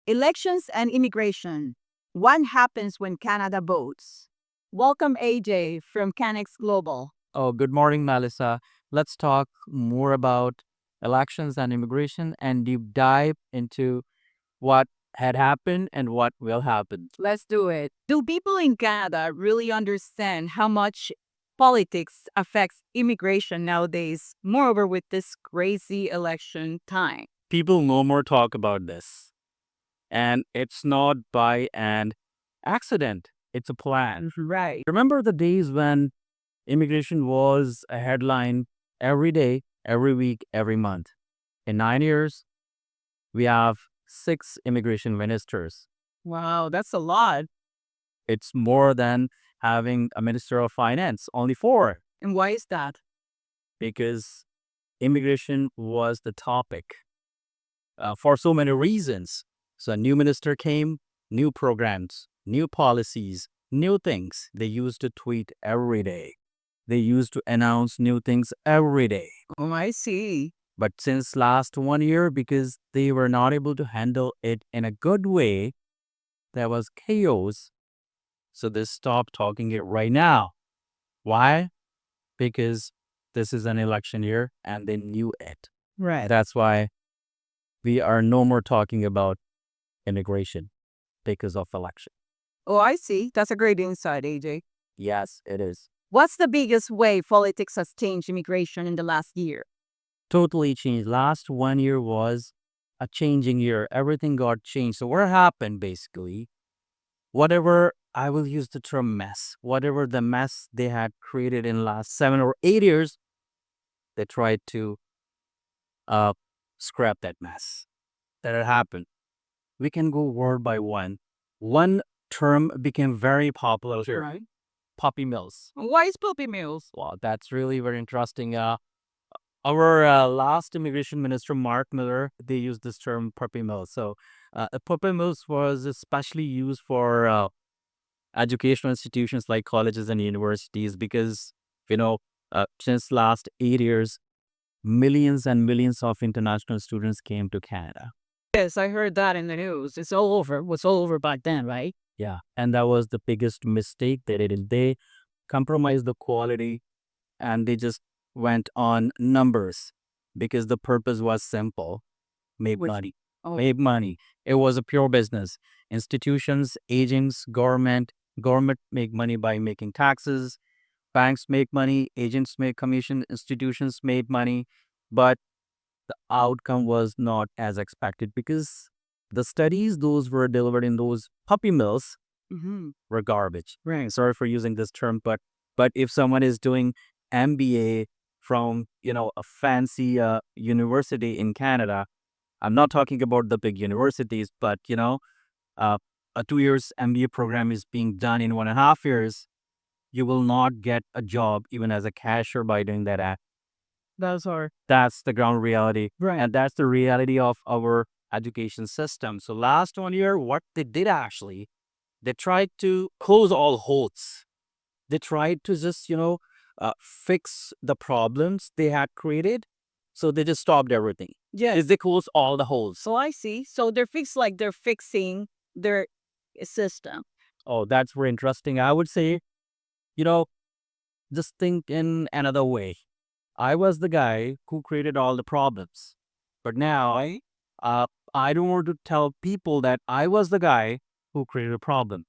Elections and immigration. What happens when Canada votes? Welcome, AJ from canxglobal. Oh, good morning, Melissa. Let's talk more about elections and immigration and deep dive into what had happened and what will happen. Let's do it. Do people in Canada really understand how much politics affects immigration nowadays? Moreover, with this crazy election time. People no more talk about this. And it's not by an accident, it's a plan. Right. Remember the days when immigration was a headline every day, every week, every month? In 9 years, we have 6 immigration ministers. Wow, that's a lot. It's more than having a minister of finance, only 4, And why is that? because immigration was the topic for so many reasons. So a new minister came, new programs, new policies, new things. They used to tweet every day. They used to announce new things every day. Oh, I see. But since last 1 year, because they were not able to handle it in a good way, there was chaos. So they stopped talking it right now. Why? Because this is an election year and they knew it. Right. That's why we are no more talking about immigration because of election. Oh, I see. That's a great insight, AJ. Yes, it is. What's the biggest way politics has changed immigration in the last year? Totally changed. Last 1 year was a changing year. Everything got changed. So what happened basically? Whatever, I will use the term mess, whatever the mess they had created in last 7 or 8 years, they tried to uh, scrap that mess that had happened. We can go word by one. One term became very popular here, Right. puppy mills. Why is puppy mills? Wow, that's really very interesting. Our last immigration minister, Mark Miller, they used this term puppy mills. So a puppy mills was especially used for educational institutions like colleges and universities because, since last 8 years, millions and millions of international students came to Canada. Yes, I heard that in the news. It's all over. It was all over back then, right? Yeah. And that was the biggest mistake they did. They compromised the quality and they just went on numbers because the purpose was simple: make Which- money. Oh, Make money. It was a pure business. Institutions, agents, government make money by making taxes. Banks make money, agents make commission, institutions made money, but the outcome was not as expected because the studies those were delivered in those puppy mills hmm were garbage. right. Sorry for using this term, but if someone is doing MBA from a fancy university in Canada, I'm not talking about the big universities, but uh, a 2 years MBA program is being done in 1.5 years. You will not get a job even as a cashier by doing that act. Those are That's the ground reality. right. And that's the reality of our education system. So last 1 year, what they did actually, they tried to close all holes. They tried to just, fix the problems they had created. So they just stopped everything. Yes. They closed all the holes. So I see. So they're fixing their system. Oh, that's very interesting. I would say, you know, just think in another way. I was the guy who created all the problems. But now, uh, I don't want to tell people that I was the guy who created a problem.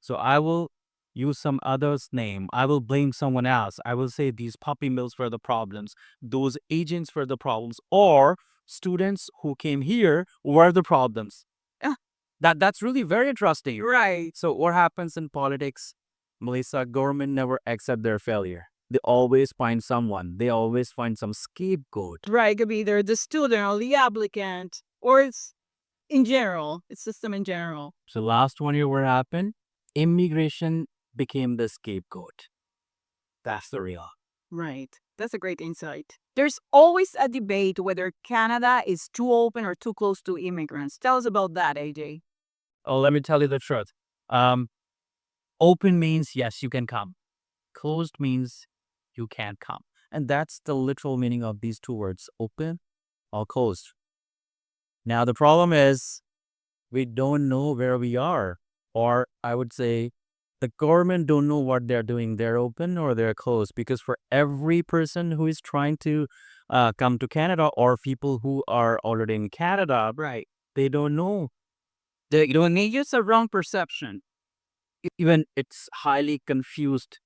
So I will use some other's name. I will blame someone else. I will say these puppy mills were the problems. Those agents were the problems. Or students who came here were the problems. Ah. That's really very interesting. Right. So what happens in politics, Melissa? Government never accept their failure. They always find someone. They always find some scapegoat. Right. It could be either the student or the applicant, or it's in general. It's system in general. So last 1 year, what happened? Immigration became the scapegoat. That's the real. Right. That's a great insight. There's always a debate whether Canada is too open or too close to immigrants. Tell us about that, AJ. Oh, let me tell you the truth. Open means yes, you can come. Closed means you can't come. And that's the literal meaning of these two words, open or closed. Now, the problem is we don't know where we are. Or I would say the government don't know what they're doing. They're open or they're closed. Because for every person who is trying to come to Canada, or people who are already in Canada, Right. they don't know. They don't need use a wrong perception. Even it's highly confused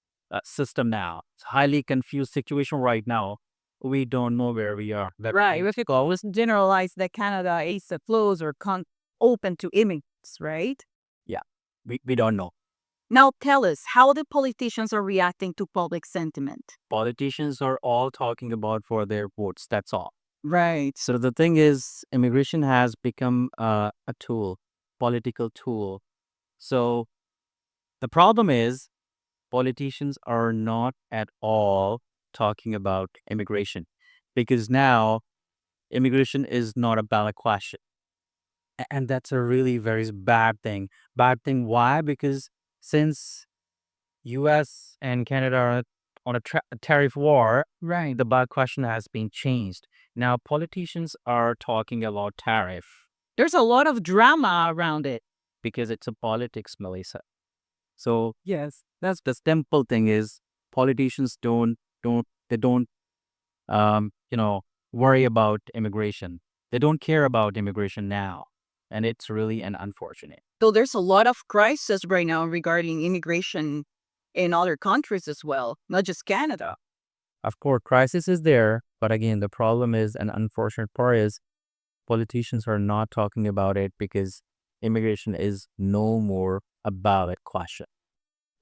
system now. It's highly confused situation right now. We don't know where we are. That Right. If you always generalize that Canada is a closed or open to immigrants, right? yeah, we don't know. Now tell us how the politicians are reacting to public sentiment. Politicians are all talking about for their votes. That's all. Right. So the thing is, immigration has become a tool, political tool. So the problem is, politicians are not at all talking about immigration, because now immigration is not a ballot question. And that's a really very bad thing. Bad thing. Why? Because since US and Canada are on a tariff war, Right. the ballot question has been changed. Now politicians are talking about tariff There's a lot of drama around it. because it's a politics, Melissa. So Yes. that's the simple thing is, politicians don't worry about immigration. They don't care about immigration now, and it's really an unfortunate. So there's a lot of crisis right now regarding immigration in other countries as well, not just Canada. Of course, crisis is there, but again, the problem is, an unfortunate part is, politicians are not talking about it because immigration is no more a ballot question.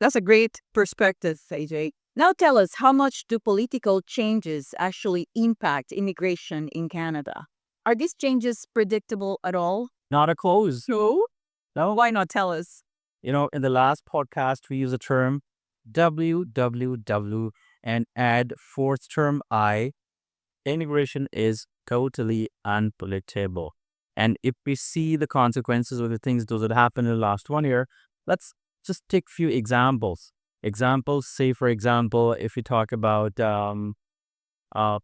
That's a great perspective, AJ. Now tell us, how much do political changes actually impact immigration in Canada? Are these changes predictable at all? Not a close. No. No. Why not tell us? In the last podcast, we use the term WWW and add fourth term I. Immigration is totally unpredictable. And if we see the consequences of the things those that happened in the last 1 year, let's just take few examples. Say for example, if we talk about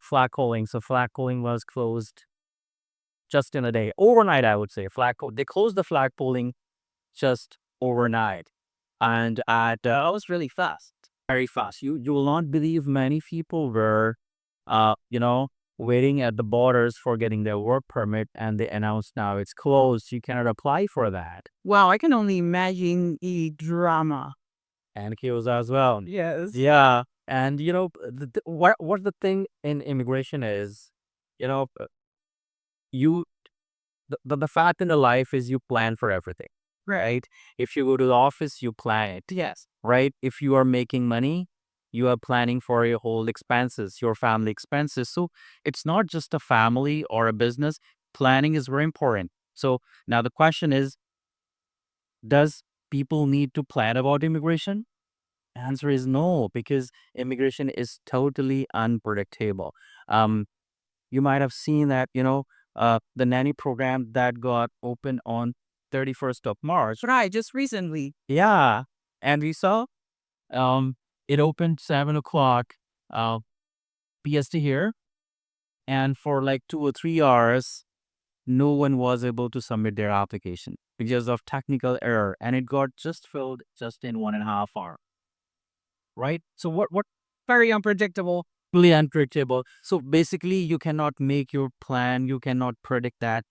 flag polling. So flag polling was closed just in a day, overnight. I would say they closed the flag polling just overnight, and That was really fast. very fast. You will not believe many people were, uh, you know, waiting at the borders for getting their work permit, and they announced now it's closed. You cannot apply for that. Wow, I can only imagine the drama. And queues as well. Yes. Yeah, and what the thing in immigration is, you know, you the fact in the life is you plan for everything, right? If you go to the office, you plan it. Yes. Right? If you are making money, you are planning for your whole expenses, your family expenses. So it's not just a family or a business. Planning is very important. So now the question is, does people need to plan about immigration? Answer is no, because immigration is totally unpredictable. Um, you might have seen that, the nanny program that got open on 31st of March. Right, just recently. Yeah. And we saw it opened 7 o'clock PST here, and for like 2 or 3 hours, no one was able to submit their application because of technical error, and it got just filled just in 1.5 hour. Right? So what Very unpredictable. really unpredictable. So basically, you cannot make your plan. You cannot predict that.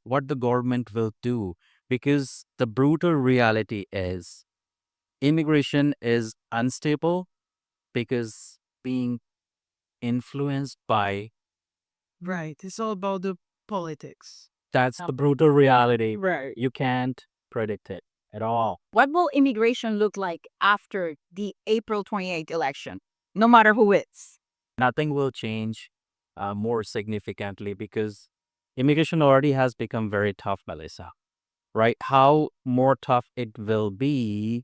What the government will do, because the brutal reality is immigration is unstable because being influenced by, Right. It's all about the politics. that's the brutal reality. Right. You can't predict it at all. What will immigration look like after the April 28th election, no matter who it's? Nothing will change more significantly, because immigration already has become very tough, Melissa. Right? How more tough it will be,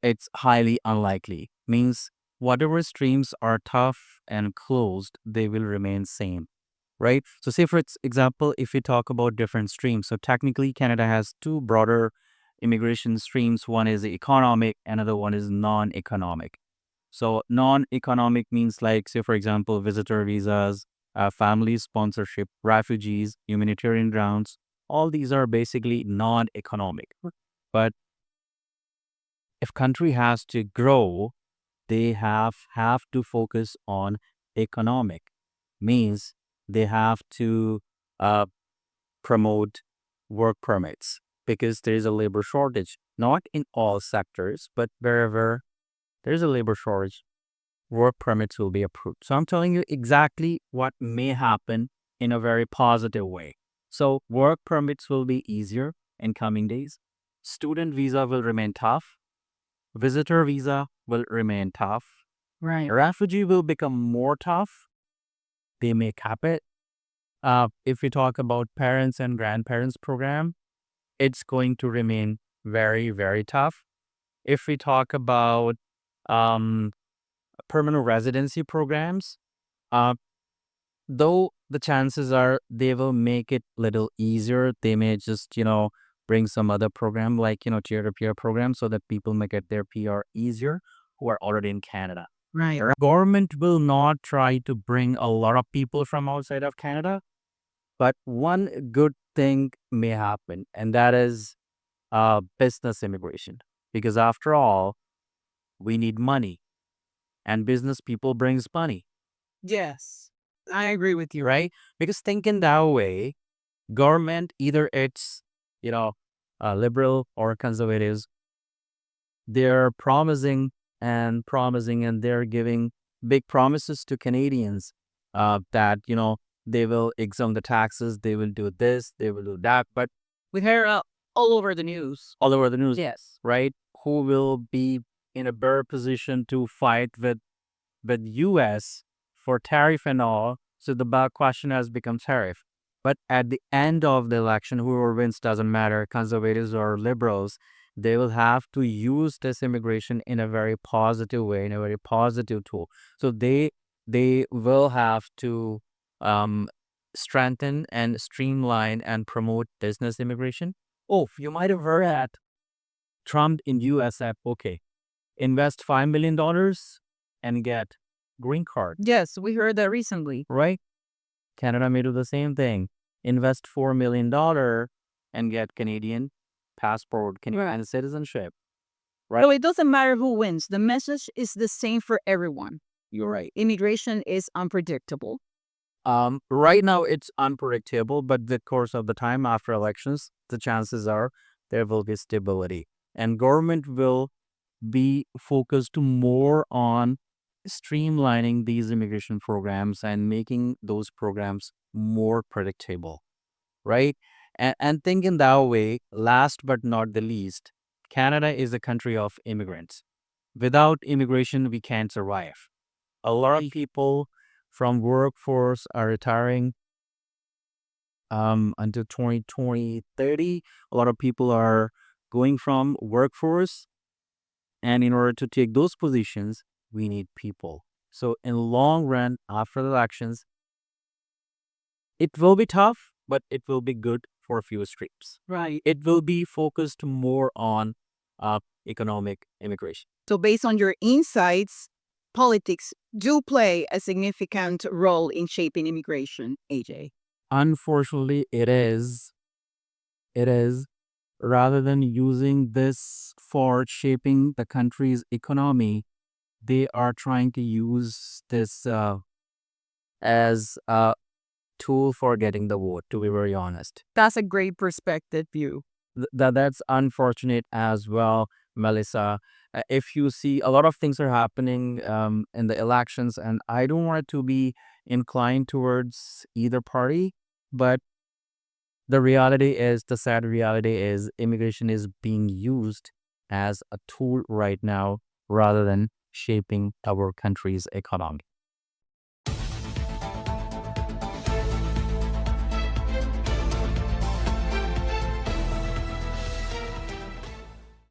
it's highly unlikely. Means whatever streams are tough and closed, they will remain same. Right? So say for example, if we talk about different streams, so technically Canada has two broader immigration streams. One is economic, another one is non-economic. So non-economic means, like, say for example, visitor visas, family sponsorship, refugees, humanitarian grounds. All these are basically non-economic. But if country has to grow, they have to focus on economic. Means they have to uh, promote work permits because there is a labor shortage. Not in all sectors, but wherever there's a labor shortage, work permits will be approved. So I'm telling you exactly what may happen in a very positive way. So work permits will be easier in coming days. Student visa will remain tough. Visitor visa will remain tough. Right. Refugee will become more tough. They may cap it. If we talk about parents and grandparents program, it's going to remain very, very tough. If we talk about um, permanent residency programs, uh, though the chances are they will make it little easier. They may just, bring some other program like, peer-to-peer program so that people may get their PR easier who are already in Canada. Right. Government will not try to bring a lot of people from outside of Canada, but one good thing may happen, and that is business immigration. Because after all, we need money, and business people brings money, Yes. I agree with you. right? Because thinking that way, government, either it's, you know, liberal or conservatives, they're promising and they're giving big promises to Canadians that, they will exempt the taxes, they will do this, they will do that. But We hear all over the news. all over the news, Yes. right? Who will be in a better position to fight with US for tariff and all. So the question has become tariff. But at the end of the election, whoever wins doesn't matter, conservatives or liberals, they will have to use this immigration in a very positive way, in a very positive tool. So they will have to um, strengthen and streamline and promote business immigration. Oh, you might have heard that Trump in US said, okay, invest $5 million and get green card, Yes, we heard that recently. right? Canada may do the same thing. Invest $4 million and get Canadian passport, Canadian citizenship, right? So it doesn't matter who wins. The message is the same for everyone. You're right. Immigration is unpredictable. Right now it's unpredictable, but the course of the time after elections, the chances are there will be stability, and government will be focused more on streamlining these immigration programs and making those programs more predictable, right? And thinking that way, last but not the least, Canada is a country of immigrants. Without immigration, we can't survive. A lot of people from workforce are retiring until 2020, 30. A lot of people are going from workforce, and in order to take those positions, we need people. So in long run, after the elections, it will be tough, but it will be good for a few streams. Right. It will be focused more on economic immigration. So based on your insights, politics do play a significant role in shaping immigration, AJ. Unfortunately, it is. It is. Rather than using this for shaping the country's economy, they are trying to use this as a tool for getting the vote, to be very honest. That's a great perspective view. That's unfortunate as well, Melissa. If you see a lot of things are happening in the elections, and I don't want to be inclined towards either party, but the sad reality is immigration is being used as a tool right now rather than shaping our country's economy.